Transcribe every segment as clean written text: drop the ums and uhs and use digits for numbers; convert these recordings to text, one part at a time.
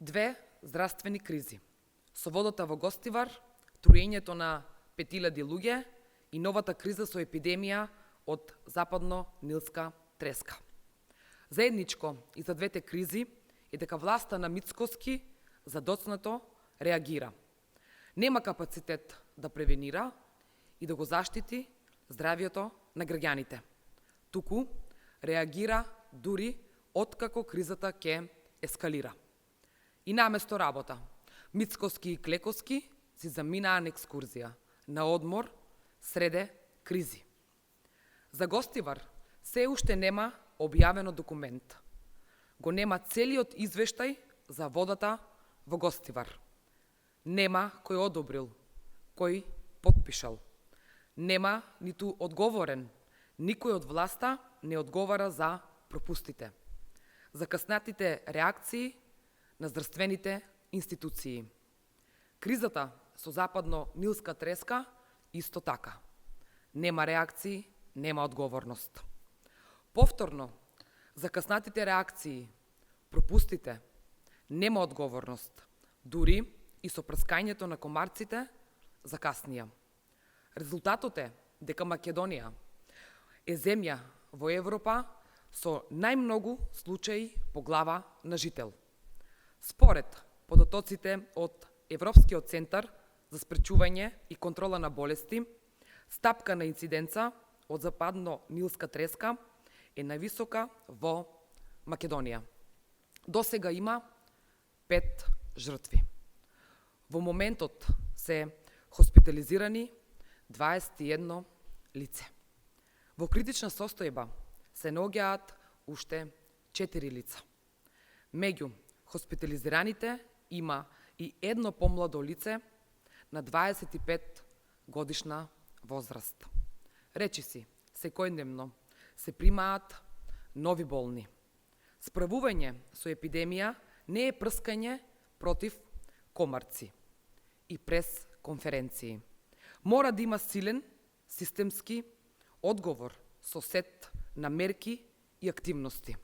Две здравствени кризи. Со водата во Гостивар, труењето на 5000 луѓе и новата криза со епидемија од западно-нилска треска. Заедничко и за двете кризи е дека власта на Мицкоски задоцнато реагира. Нема капацитет да превенира и да го заштити здравието на граѓаните. Туку реагира дури откако кризата ќе ескалира. И наместо работа, Мицкоски и Клековски си заминаа на екскурзија, на одмор среде кризи. За Гостивар се уште нема објавено документ. Го нема целиот извештај за водата во Гостивар. Нема кој одобрил, кој потпишал. Нема ниту одговорен. Никој од власта не одговара за пропустите, за каснатите реакции на здравствените институции. Кризата со западно-нилска треска исто така. Нема реакции, нема одговорност. Повторно, за каснатите реакции, пропустите, нема одговорност. Дури и со прскањето на комарците закаснија. Резултатот е дека Македонија е земја во Европа со најмногу случаи по глава на жител. Според податоците од Европскиот центар за спречување и контрола на болести, стапка на инциденца од западно-нилска треска е највисока во Македонија. Досега има 5 жртви. Во моментот се хоспитализирани 21 лице. Во критична состојба се наоѓаат уште 4 лица. Меѓу хоспитализираните има и едно помладо лице на 25 годишна возраст. Речиси, секојдневно се примаат нови болни. Справување со епидемија не е прскање против комарци и прес конференции. Мора да има силен, системски одговор со сет на мерки и активности.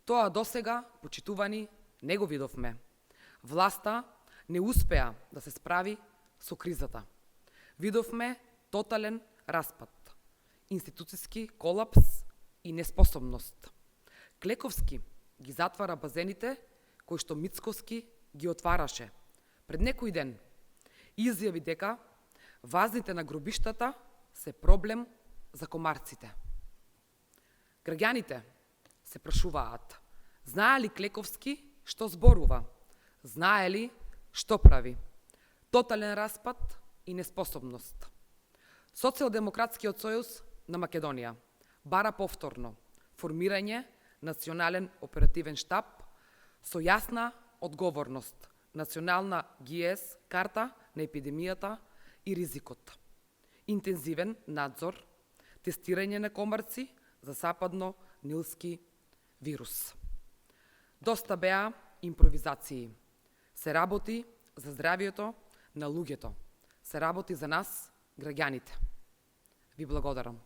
Тоа досега, почитувани, не го видовме. Власта не успеа да се справи со кризата. Видовме тотален распад, институциски колапс и неспособност. Клековски ги затвара базените кои што Мицкоски ги отвараше. Пред некој ден изјави дека вазните на гробиштата се проблем за комарците. Граѓаните се прашуваат, знае ли Клековски што зборува? Знае ли што прави? Тотален распад и неспособност. Социјалдемократскиот сојуз на Македонија бара повторно формирање национален оперативен штаб со јасна одговорност, национална ГИЕС карта на епидемијата и ризикот, интензивен надзор, тестирање на комарци за западно-нилски вирус. Доста беа импровизации. Се работи за здравието на луѓето. Се работи за нас, граѓаните. Ви благодарам.